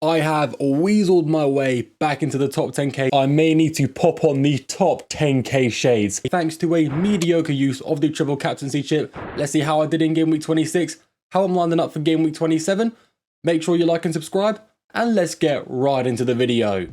I have weaseled my way back into the top 10k. I may need to pop on the top 10k shades. Thanks to a mediocre use of the triple captaincy chip. Let's see how I did in game week 26, how I'm lining up for game week 27. Make sure you like and subscribe, and let's get right into the video.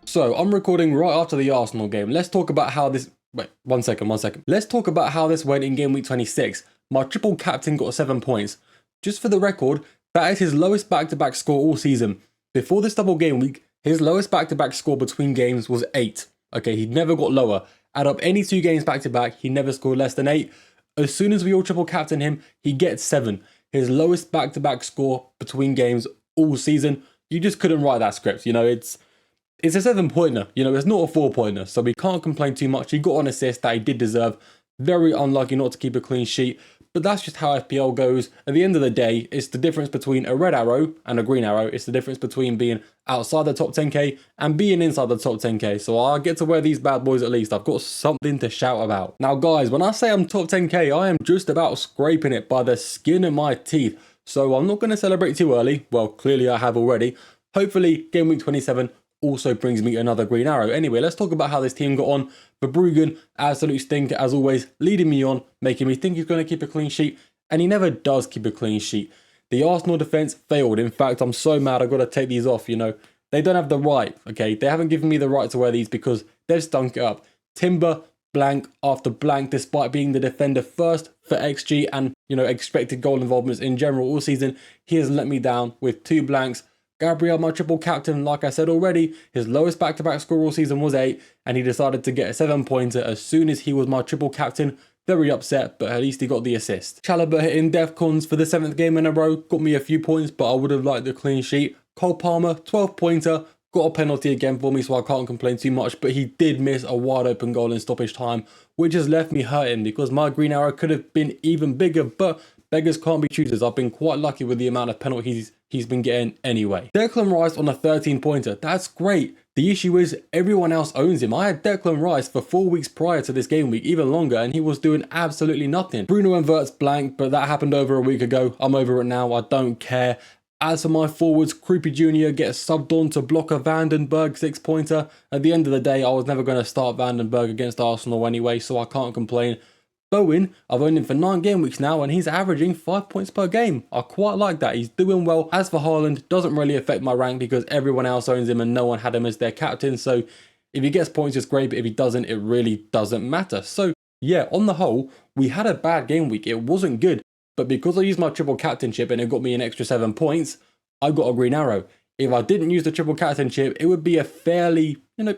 So I'm recording right after the Arsenal game. Let's talk about how this, wait, one second. Let's talk about how this went in game week 26. My triple captain got 7 points. Just for the record, that is his lowest back-to-back score all season. Before this double game week, his lowest back-to-back score between games was 8. Okay, he never got lower. Add up any 2 games back-to-back, he never scored less than 8. As soon as we all triple captain him, he gets 7. His lowest back-to-back score between games all season. You just couldn't write that script, you know, it's a 7-pointer, you know, it's not a 4-pointer, so we can't complain too much. He got an assist that he did deserve. Very unlucky not to keep a clean sheet, but that's just how FPL goes. At the end of the day, it's the difference between a red arrow and a green arrow. It's the difference between being outside the top 10k and being inside the top 10k. So I get to wear these bad boys at least. I've got something to shout about. Now guys, when I say I'm top 10k, I am just about scraping it by the skin of my teeth. So I'm not going to celebrate too early. Well, clearly I have already. Hopefully game week 27 also brings me another green arrow. Anyway, let's talk about how this team got on. Verbruggen, absolute stinker as always, leading me on, making me think he's going to keep a clean sheet, and he never does keep a clean sheet. The Arsenal defence failed. In fact, I'm so mad I've got to take these off, you know. They don't have the right, okay? They haven't given me the right to wear these because they've stunk it up. Timber, blank after blank, despite being the defender first for XG and, you know, expected goal involvements in general all season. He has let me down with 2 blanks. Gabriel, my triple captain, like I said already, his lowest back-to-back score all season was 8, and he decided to get a 7-pointer as soon as he was my triple captain. Very upset, but at least he got the assist. Chalobah hitting DEFCONs for the 7th game in a row, got me a few points, but I would have liked the clean sheet. Cole Palmer, 12-pointer, got a penalty again for me, so I can't complain too much, but he did miss a wide-open goal in stoppage time, which has left me hurting because my green arrow could have been even bigger, but beggars can't be choosers. I've been quite lucky with the amount of penalties he's been getting anyway. Declan Rice on a 13-pointer. That's great. The issue is everyone else owns him. I had Declan Rice for 4 weeks prior to this game week, even longer, and he was doing absolutely nothing. Bruno and Wirtz blank, but that happened over a week ago. I'm over it now. I don't care. As for my forwards, Creepy Jr. gets subbed on to block a Vandenberg 6-pointer. At the end of the day, I was never going to start Vandenberg against Arsenal anyway, so I can't complain. Bowen, I've owned him for 9 game weeks now and he's averaging 5 points per game. I quite like that. He's doing well. As for Haaland, doesn't really affect my rank because everyone else owns him and no one had him as their captain. So if he gets points, it's great, but if he doesn't, it really doesn't matter. So yeah, on the whole, we had a bad game week. It wasn't good, but because I used my triple captain chip and it got me an extra 7 points, I got a green arrow. If I didn't use the triple captain chip, it would be a fairly, you know,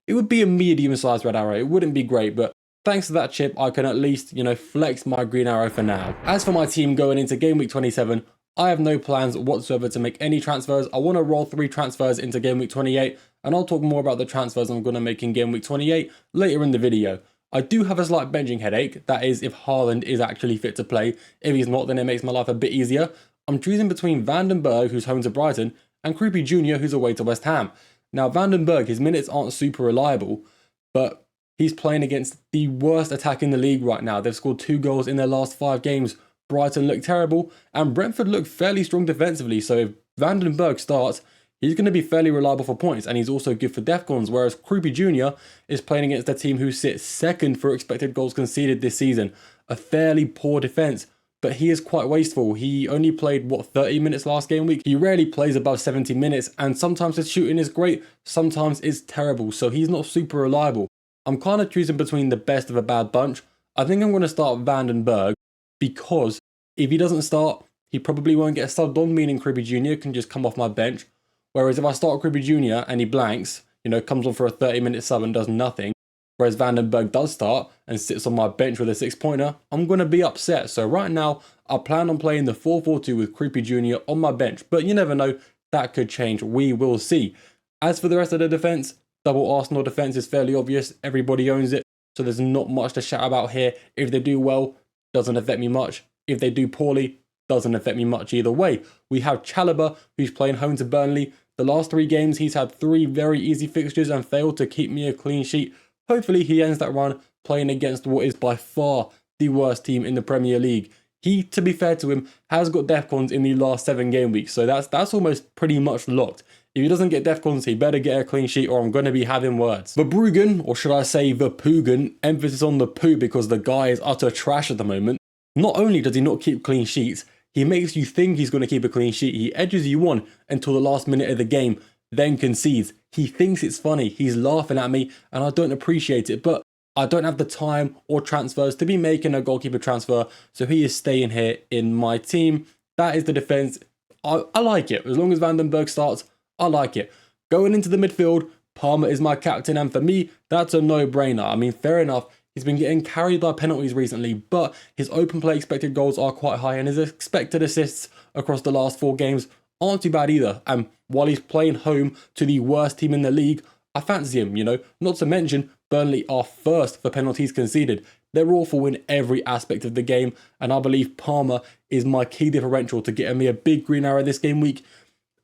it would be a medium-sized red arrow. It wouldn't be great, but thanks to that chip, I can at least, you know, flex my green arrow for now. As for my team going into game week 27, I have no plans whatsoever to make any transfers. I want to roll 3 transfers into game week 28, and I'll talk more about the transfers I'm going to make in game week 28 later in the video. I do have a slight benching headache. That is if Haaland is actually fit to play. If he's not, then it makes my life a bit easier. I'm choosing between Vandenberg, who's home to Brighton, and Creepy Jr., who's away to West Ham. Now, Vandenberg, his minutes aren't super reliable, but he's playing against the worst attack in the league right now. They've scored 2 goals in their last 5 games. Brighton look terrible, and Brentford look fairly strong defensively. So if Vandenberg starts, he's going to be fairly reliable for points, and he's also good for DEFCONs, whereas Creepy Jr. is playing against a team who sits 2nd for expected goals conceded this season. A fairly poor defence, but he is quite wasteful. He only played, 30 minutes last game week? He rarely plays above 70 minutes, and sometimes his shooting is great, sometimes it's terrible, so he's not super reliable. I'm kind of choosing between the best of a bad bunch. I think I'm going to start Vandenberg because if he doesn't start, he probably won't get subbed on, meaning Creepy Jr. can just come off my bench. Whereas if I start Creepy Jr. and he blanks, you know, comes on for a 30-minute sub and does nothing, whereas Vandenberg does start and sits on my bench with a 6-pointer, I'm going to be upset. So right now, I plan on playing the 4-4-2 with Creepy Jr. on my bench, but you never know, that could change. We will see. As for the rest of the defence, double Arsenal defence is fairly obvious. Everybody owns it, so there's not much to shout about here. If they do well, doesn't affect me much. If they do poorly, doesn't affect me much either way. We have Chalobah, who's playing home to Burnley. The last 3 games, he's had 3 very easy fixtures and failed to keep me a clean sheet. Hopefully he ends that run playing against what is by far the worst team in the Premier League. He, to be fair to him, has got defcons in the last 7 game weeks, so that's almost pretty much locked. If he doesn't get defcons, he better get a clean sheet or I'm going to be having words. Verbrugen, or should I say Verpugen, emphasis on the poo because the guy is utter trash at the moment. Not only does he not keep clean sheets, he makes you think he's going to keep a clean sheet. He edges you on until the last minute of the game, then concedes. He thinks it's funny. He's laughing at me and I don't appreciate it, but I don't have the time or transfers to be making a goalkeeper transfer, so he is staying here in my team. That is the defence. I like it. As long as Vandenberg starts, I like it. Going into the midfield, Palmer is my captain, and for me, that's a no-brainer. I mean, fair enough, he's been getting carried by penalties recently, but his open play expected goals are quite high, and his expected assists across the last 4 games aren't too bad either. And while he's playing home to the worst team in the league, I fancy him, you know. Not to mention, Burnley are first for penalties conceded. They're awful in every aspect of the game, and I believe Palmer is my key differential to getting me a big green arrow this game week.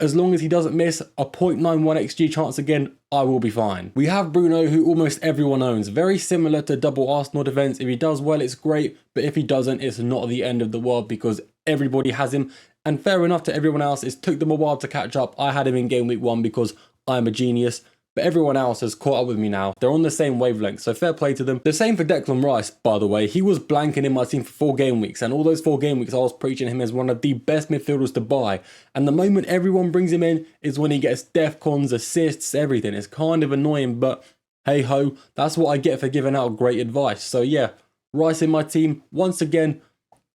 As long as he doesn't miss a 0.91 XG chance again, I will be fine. We have Bruno, who almost everyone owns. Very similar to double Arsenal defence. If he does well, it's great, but if he doesn't, it's not the end of the world because everybody has him. And fair enough to everyone else, it took them a while to catch up. I had him in game week 1 because I'm a genius. But everyone else has caught up with me now. They're on the same wavelength, so fair play to them. The same for Declan Rice, by the way. He was blanking in my team for 4 game weeks, and all those 4 game weeks I was preaching him as one of the best midfielders to buy. And the moment everyone brings him in is when he gets defcons, assists, everything. It's kind of annoying, but hey ho, that's what I get for giving out great advice. So yeah, Rice in my team, once again,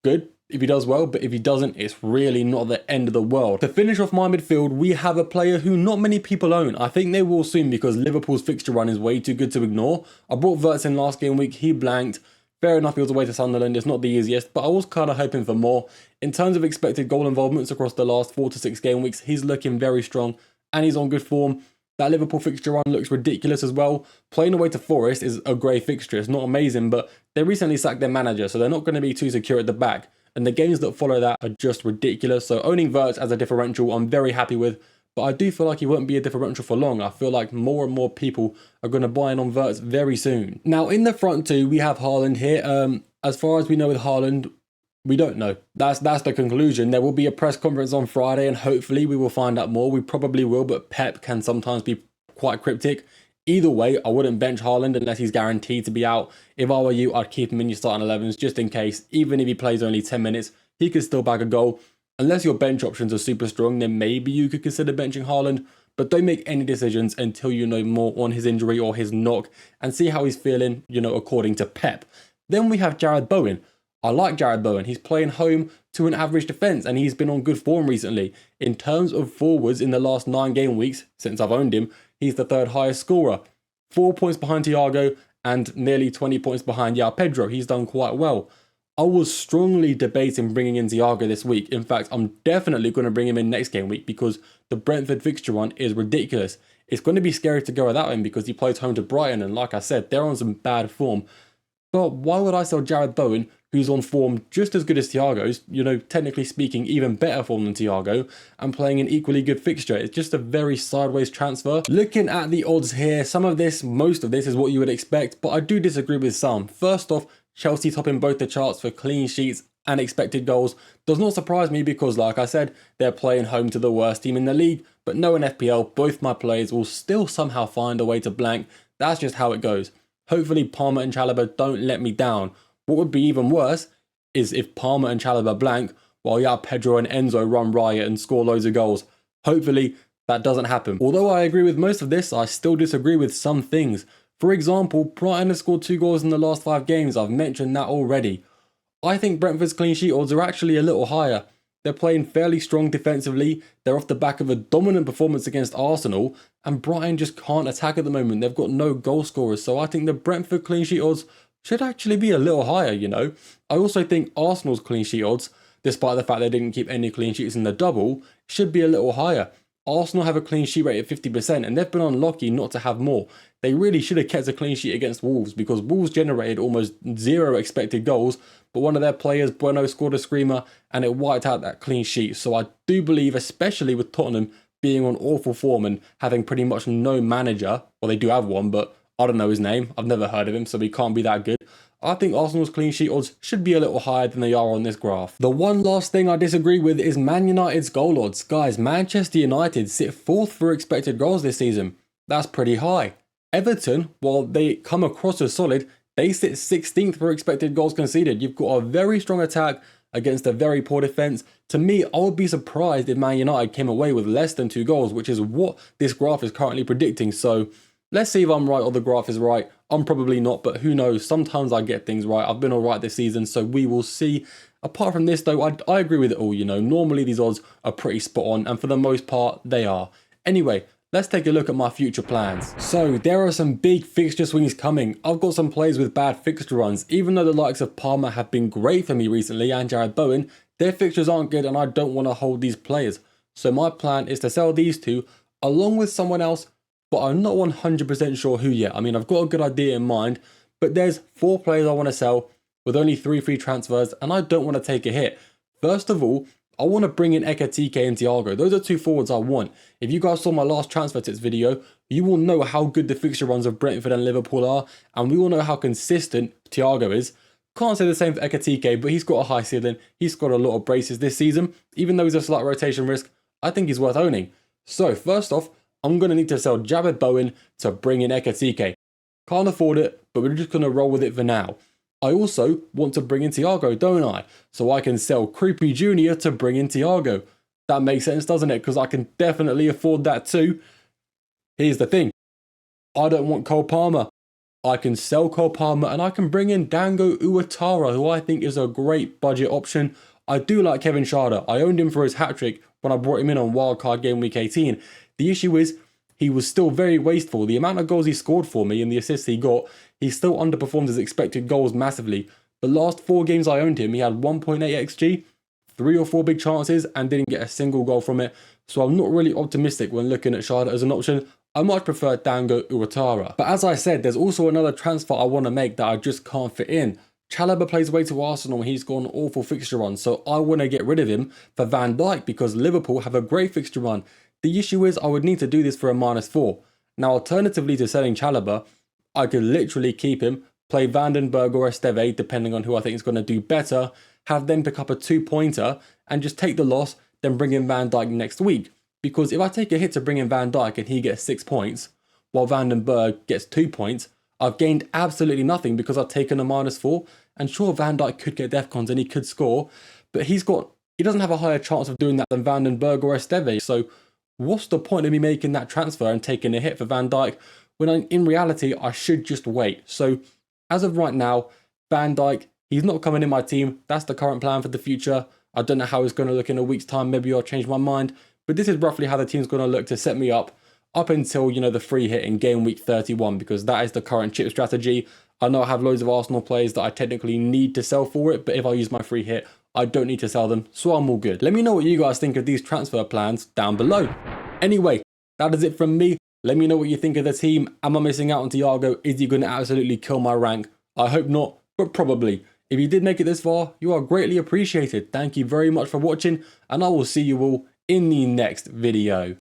good if he does well, but if he doesn't, it's really not the end of the world. To finish off my midfield, we have a player who not many people own. I think they will soon because Liverpool's fixture run is way too good to ignore. I brought Wirtz in last game week, he blanked. Fair enough, he was away to Sunderland, it's not the easiest, but I was kind of hoping for more. In terms of expected goal involvements across the last 4 to 6 game weeks, he's looking very strong and he's on good form. That Liverpool fixture run looks ridiculous as well. Playing away to Forest is a grey fixture, it's not amazing, but they recently sacked their manager, so they're not going to be too secure at the back. And the games that follow that are just ridiculous. So owning Wirtz as a differential, I'm very happy with. But I do feel like he won't be a differential for long. I feel like more and more people are going to buy in on Wirtz very soon. Now, in the front 2, we have Haaland here. As far as we know with Haaland, we don't know. That's the conclusion. There will be a press conference on Friday and hopefully we will find out more. We probably will, but Pep can sometimes be quite cryptic. Either way, I wouldn't bench Haaland unless he's guaranteed to be out. If I were you, I'd keep him in your starting 11s just in case. Even if he plays only 10 minutes, he could still bag a goal. Unless your bench options are super strong, then maybe you could consider benching Haaland. But don't make any decisions until you know more on his injury or his knock and see how he's feeling, you know, according to Pep. Then we have Jared Bowen. I like Jared Bowen. He's playing home to an average defence and he's been on good form recently. In terms of forwards in the last 9 game weeks, since I've owned him, he's the 3rd highest scorer. 4 points behind Thiago and nearly 20 points behind Pedro. He's done quite well. I was strongly debating bringing in Thiago this week. In fact, I'm definitely going to bring him in next game week because the Brentford fixture run is ridiculous. It's going to be scary to go without him because he plays home to Brighton and like I said, they're on some bad form. But why would I sell Jared Bowen, who's on form just as good as Thiago's, you know, technically speaking, even better form than Thiago, and playing an equally good fixture? It's just a very sideways transfer. Looking at the odds here, most of this is what you would expect, but I do disagree with some. First off, Chelsea topping both the charts for clean sheets and expected goals does not surprise me because, like I said, they're playing home to the worst team in the league, but knowing FPL, both my players will still somehow find a way to blank. That's just how it goes. Hopefully Palmer and Chalobah don't let me down. What would be even worse is if Palmer and Chalobah blank while Pedro and Enzo run riot and score loads of goals. Hopefully that doesn't happen. Although I agree with most of this, I still disagree with some things. For example, Brighton has scored 2 goals in the last 5 games. I've mentioned that already. I think Brentford's clean sheet odds are actually a little higher. They're playing fairly strong defensively. They're off the back of a dominant performance against Arsenal. And Brighton just can't attack at the moment. They've got no goal scorers. So I think the Brentford clean sheet odds should actually be a little higher, you know. I also think Arsenal's clean sheet odds, despite the fact they didn't keep any clean sheets in the double, should be a little higher. Arsenal have a clean sheet rate of 50% and they've been unlucky not to have more. They really should have kept a clean sheet against Wolves because Wolves generated almost 0 expected goals, but one of their players, Bueno, scored a screamer and it wiped out that clean sheet. So I do believe, especially with Tottenham being on awful form and having pretty much no manager, well they do have one, but I don't know his name, I've never heard of him, so he can't be that good. I think Arsenal's clean sheet odds should be a little higher than they are on this graph. The one last thing I disagree with is Man United's goal odds. Guys, Manchester United sit 4th for expected goals this season. That's pretty high. Everton, while they come across as solid, they sit 16th for expected goals conceded. You've got a very strong attack against a very poor defence. To me, I would be surprised if Man United came away with less than 2 goals, which is what this graph is currently predicting. So let's see if I'm right or the graph is right. I'm probably not, but who knows? Sometimes I get things right. I've been all right this season, so we will see. Apart from this, though, I agree with it all. You know, normally these odds are pretty spot on, and for the most part, they are. Anyway, let's take a look at my future plans. So there are some big fixture swings coming. I've got some players with bad fixture runs. Even though the likes of Palmer have been great for me recently and Jared Bowen, their fixtures aren't good and I don't want to hold these players. So my plan is to sell these two along with someone else, but I'm not 100% sure who yet. I mean, I've got a good idea in mind, but there's 4 players I want to sell with only 3 free transfers and I don't want to take a hit. First of all, I want to bring in Ekitike and Thiago. Those are 2 forwards I want. If you guys saw my last transfer tips video, you will know how good the fixture runs of Brentford and Liverpool are, and we all know how consistent Thiago is. Can't say the same for Ekitike, but he's got a high ceiling. He's got a lot of braces this season. Even though he's a slight rotation risk, I think he's worth owning. So first off, I'm going to need to sell Jared Bowen to bring in Ekitike. Can't afford it, but we're just going to roll with it for now. I also want to bring in Thiago, don't I? So I can sell Creepy Jr. to bring in Thiago. That makes sense, doesn't it? Because I can definitely afford that too. Here's the thing. I don't want Cole Palmer. I can sell Cole Palmer and I can bring in Dango Ouattara, who I think is a great budget option. I do like Kevin Schade. I owned him for his hat-trick when I brought him in on Wildcard Game Week 18. The issue is, he was still very wasteful. The amount of goals he scored for me and the assists he got, he still underperformed his expected goals massively. The last 4 games I owned him, he had 1.8 XG, 3 or 4 big chances, and didn't get a single goal from it. So I'm not really optimistic when looking at Schade as an option. I much prefer Dango Ouattara. But as I said, there's also another transfer I want to make that I just can't fit in. Chalobah plays away to Arsenal and he's got an awful fixture run, so I want to get rid of him for Van Dijk because Liverpool have a great fixture run. The issue is I would need to do this for a -4. Now, alternatively to selling Chalobah, I could literally keep him, play Vandenberg or Esteve, depending on who I think is going to do better, have them pick up a 2-pointer and just take the loss, then bring in Van Dijk next week. Because if I take a hit to bring in Van Dijk and he gets 6 points, while Vandenberg gets 2 points, I've gained absolutely nothing because I've taken a -4. And sure, Van Dijk could get defcons and he could score, but he doesn't have a higher chance of doing that than Vandenberg or Esteve. So what's the point of me making that transfer and taking a hit for Van Dijk when in reality I should just wait? So as of right now, Van Dijk, he's not coming in my team. That's the current plan for the future. I don't know how it's going to look in a week's time. Maybe I'll change my mind. But this is roughly how the team's going to look to set me up until, you know, the free hit in game week 31, because that is the current chip strategy. I know I have loads of Arsenal players that I technically need to sell for it, but if I use my free hit, I don't need to sell them, so I'm all good. Let me know what you guys think of these transfer plans down below. Anyway, that is it from me. Let me know what you think of the team. Am I missing out on Thiago? Is he going to absolutely kill my rank? I hope not, but probably. If you did make it this far, you are greatly appreciated. Thank you very much for watching, and I will see you all in the next video.